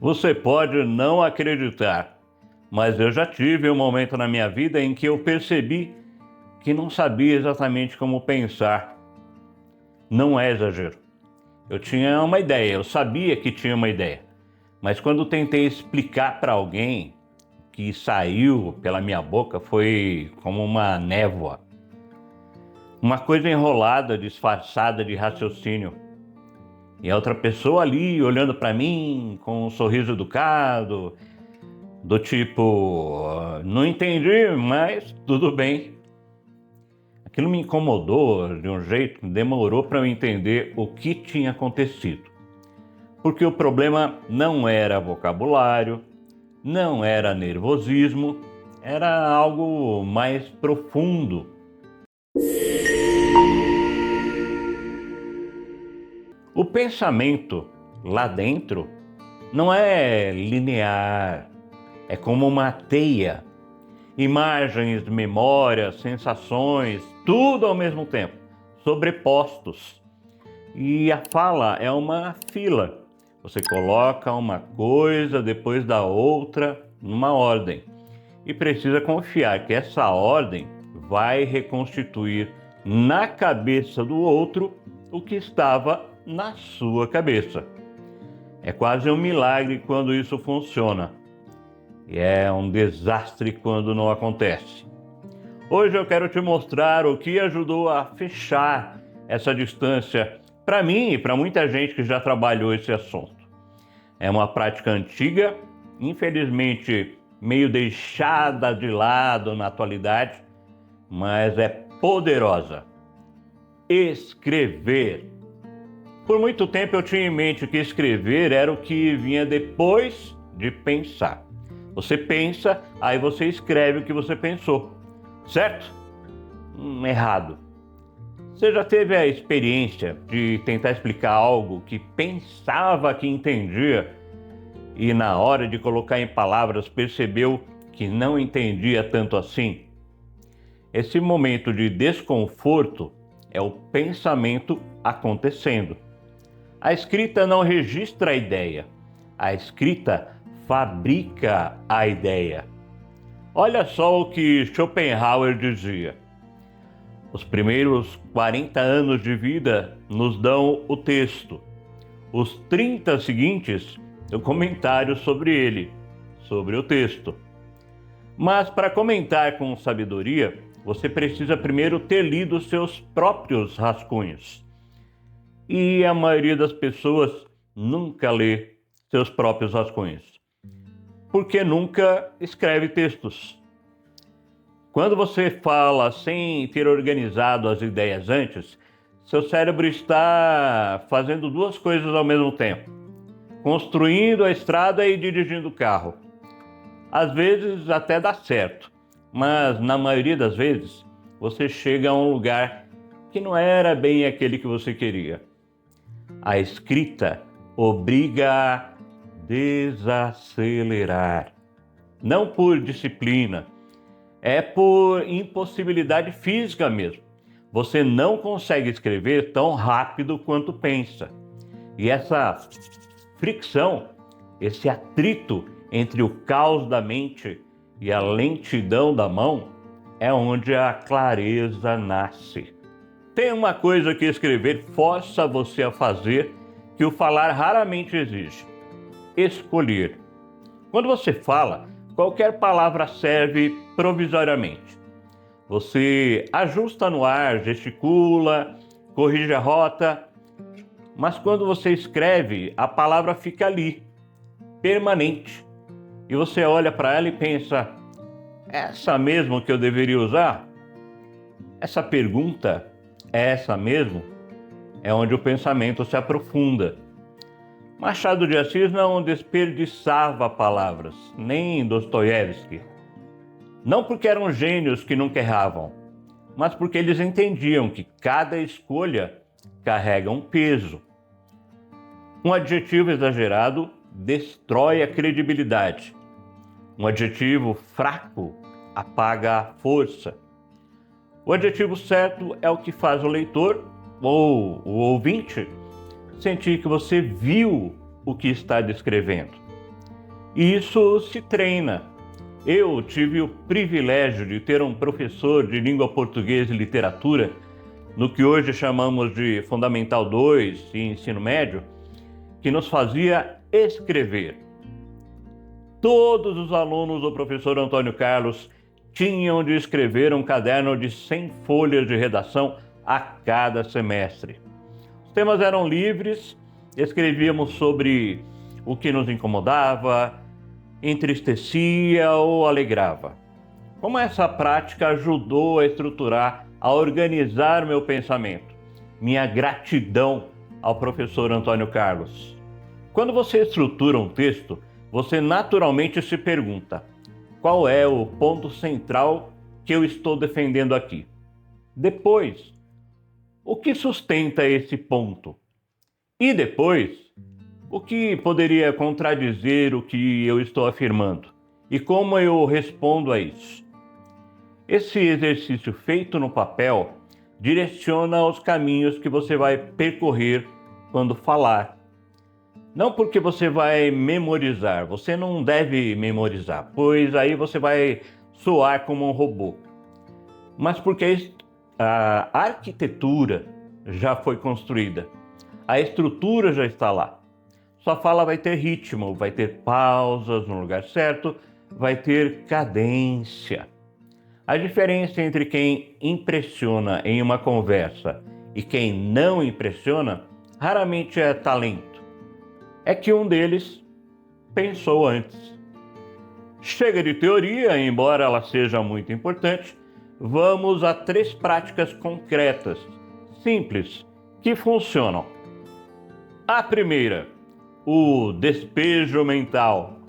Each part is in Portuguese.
Você pode não acreditar, mas eu já tive um momento na minha vida em que eu percebi que não sabia exatamente como pensar. Não é exagero. Eu tinha uma ideia, eu sabia que tinha uma ideia, mas quando tentei explicar para alguém, o que saiu pela minha boca foi como uma névoa, uma coisa enrolada, disfarçada de raciocínio. E a outra pessoa ali olhando para mim com um sorriso educado, do tipo, não entendi, mas tudo bem. Aquilo me incomodou de um jeito que demorou para eu entender o que tinha acontecido. Porque o problema não era vocabulário, não era nervosismo, era algo mais profundo. O pensamento lá dentro não é linear, é como uma teia. Imagens, memórias, sensações, tudo ao mesmo tempo, sobrepostos. E a fala é uma fila. Você coloca uma coisa depois da outra numa ordem. E precisa confiar que essa ordem vai reconstituir na cabeça do outro o que estava na sua cabeça. É quase um milagre quando isso funciona. E é um desastre quando não acontece. Hoje eu quero te mostrar o que ajudou a fechar essa distância para mim e para muita gente que já trabalhou esse assunto. É uma prática antiga, infelizmente meio deixada de lado na atualidade, mas é poderosa. Escrever. Por muito tempo eu tinha em mente que escrever era o que vinha depois de pensar. Você pensa, aí você escreve o que você pensou, certo? Errado. Você já teve a experiência de tentar explicar algo que pensava que entendia e na hora de colocar em palavras percebeu que não entendia tanto assim? Esse momento de desconforto é o pensamento acontecendo. A escrita não registra a ideia, a escrita fabrica a ideia. Olha só o que Schopenhauer dizia. Os primeiros 40 anos de vida nos dão o texto. Os 30 seguintes, o comentário sobre ele, sobre o texto. Mas para comentar com sabedoria, você precisa primeiro ter lido seus próprios rascunhos. E a maioria das pessoas nunca lê seus próprios rascunhos, porque nunca escreve textos. Quando você fala sem ter organizado as ideias antes, seu cérebro está fazendo duas coisas ao mesmo tempo: construindo a estrada e dirigindo o carro. Às vezes até dá certo, mas na maioria das vezes você chega a um lugar que não era bem aquele que você queria. A escrita obriga a desacelerar. Não por disciplina, é por impossibilidade física mesmo. Você não consegue escrever tão rápido quanto pensa. E essa fricção, esse atrito entre o caos da mente e a lentidão da mão é onde a clareza nasce. Tem uma coisa que escrever força você a fazer que o falar raramente exige: escolher. Quando você fala, qualquer palavra serve provisoriamente. Você ajusta no ar, gesticula, corrige a rota, mas quando você escreve, a palavra fica ali, permanente. E você olha para ela e pensa: essa mesmo que eu deveria usar? Essa pergunta é essa mesmo? É onde o pensamento se aprofunda. Machado de Assis não desperdiçava palavras, nem Dostoiévski. Não porque eram gênios que nunca erravam, mas porque eles entendiam que cada escolha carrega um peso. Um adjetivo exagerado destrói a credibilidade. Um adjetivo fraco apaga a força. O adjetivo certo é o que faz o leitor ou o ouvinte sentir que você viu o que está descrevendo. E isso se treina. Eu tive o privilégio de ter um professor de língua portuguesa e literatura, no que hoje chamamos de Fundamental 2 e ensino médio, que nos fazia escrever. Todos os alunos do professor Antônio Carlos tinham de escrever um caderno de 100 folhas de redação a cada semestre. Os temas eram livres, escrevíamos sobre o que nos incomodava, entristecia ou alegrava. Como essa prática ajudou a estruturar, a organizar meu pensamento. Minha gratidão ao professor Antônio Carlos. Quando você estrutura um texto, você naturalmente se pergunta: qual é o ponto central que eu estou defendendo aqui? Depois, o que sustenta esse ponto? E depois, o que poderia contradizer o que eu estou afirmando? E como eu respondo a isso? Esse exercício feito no papel direciona os caminhos que você vai percorrer quando falar. Não porque você vai memorizar, você não deve memorizar, pois aí você vai soar como um robô. Mas porque a arquitetura já foi construída, a estrutura já está lá. Sua fala vai ter ritmo, vai ter pausas no lugar certo, vai ter cadência. A diferença entre quem impressiona em uma conversa e quem não impressiona raramente é talento. É que um deles pensou antes. Chega de teoria, embora ela seja muito importante, vamos a 3 práticas concretas, simples, que funcionam. A primeira, o despejo mental.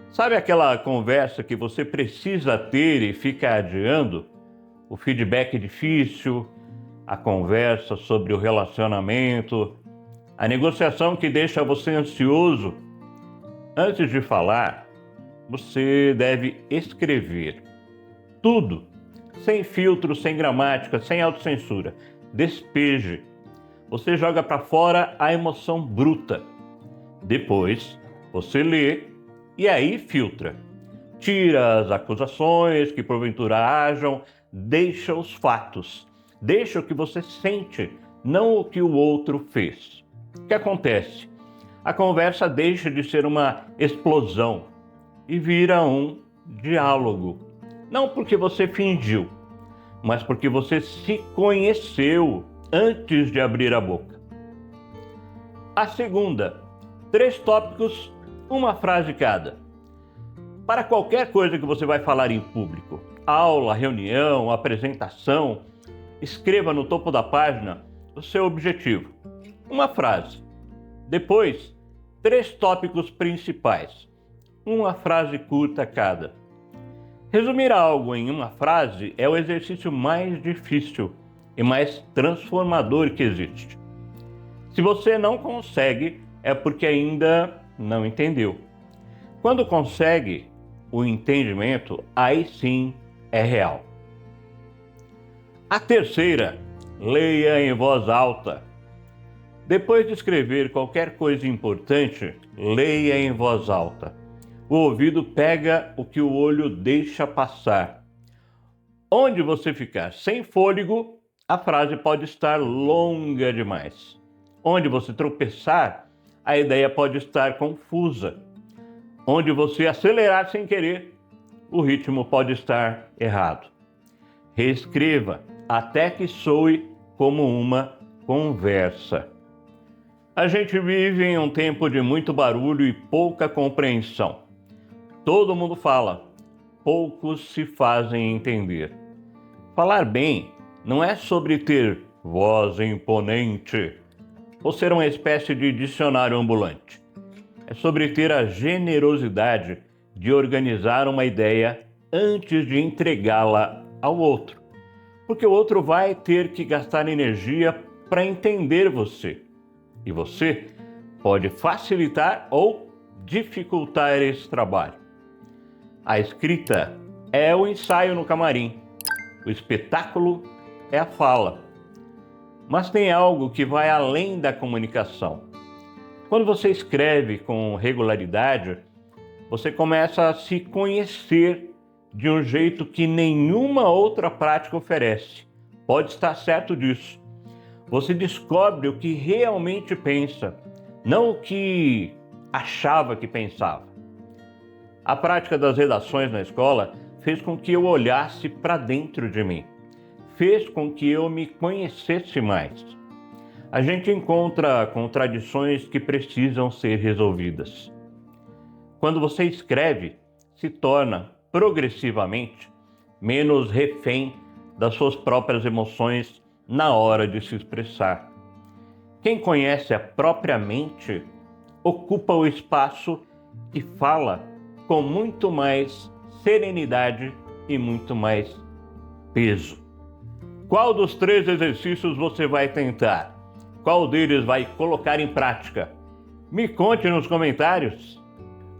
Sabe aquela conversa que você precisa ter e fica adiando? O feedback difícil, a conversa sobre o relacionamento, a negociação que deixa você ansioso. Antes de falar, você deve escrever tudo, sem filtro, sem gramática, sem autocensura. Despeje. Você joga para fora a emoção bruta. Depois, você lê e aí filtra. Tira as acusações que porventura hajam, deixa os fatos. Deixa o que você sente, não o que o outro fez. O que acontece? A conversa deixa de ser uma explosão e vira um diálogo. Não porque você fingiu, mas porque você se conheceu antes de abrir a boca. A segunda, 3 tópicos, uma frase cada. Para qualquer coisa que você vai falar em público, aula, reunião, apresentação, escreva no topo da página o seu objetivo. Uma frase. Depois, 3 tópicos principais. Uma frase curta cada. Resumir algo em uma frase é o exercício mais difícil e mais transformador que existe. Se você não consegue, é porque ainda não entendeu. Quando consegue, o entendimento aí sim é real. A terceira, leia em voz alta. Depois de escrever qualquer coisa importante, leia em voz alta. O ouvido pega o que o olho deixa passar. Onde você ficar sem fôlego, a frase pode estar longa demais. Onde você tropeçar, a ideia pode estar confusa. Onde você acelerar sem querer, o ritmo pode estar errado. Reescreva até que soe como uma conversa. A gente vive em um tempo de muito barulho e pouca compreensão. Todo mundo fala, poucos se fazem entender. Falar bem não é sobre ter voz imponente ou ser uma espécie de dicionário ambulante. É sobre ter a generosidade de organizar uma ideia antes de entregá-la ao outro. Porque o outro vai ter que gastar energia para entender você. E você pode facilitar ou dificultar esse trabalho. A escrita é o ensaio no camarim. O espetáculo é a fala. Mas tem algo que vai além da comunicação. Quando você escreve com regularidade, você começa a se conhecer de um jeito que nenhuma outra prática oferece. Pode estar certo disso. Você descobre o que realmente pensa, não o que achava que pensava. A prática das redações na escola fez com que eu olhasse para dentro de mim. Fez com que eu me conhecesse mais. A gente encontra contradições que precisam ser resolvidas. Quando você escreve, se torna progressivamente menos refém das suas próprias emoções na hora de se expressar. Quem conhece a própria mente ocupa o espaço e fala com muito mais serenidade e muito mais peso. Qual dos 3 exercícios você vai tentar? Qual deles vai colocar em prática? Me conte nos comentários.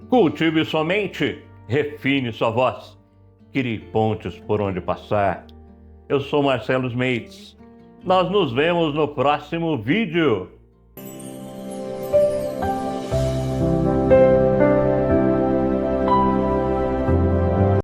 Cultive sua mente, refine sua voz, crie pontes por onde passar. Eu sou Marcelo Smeitz. Nós nos vemos no próximo vídeo.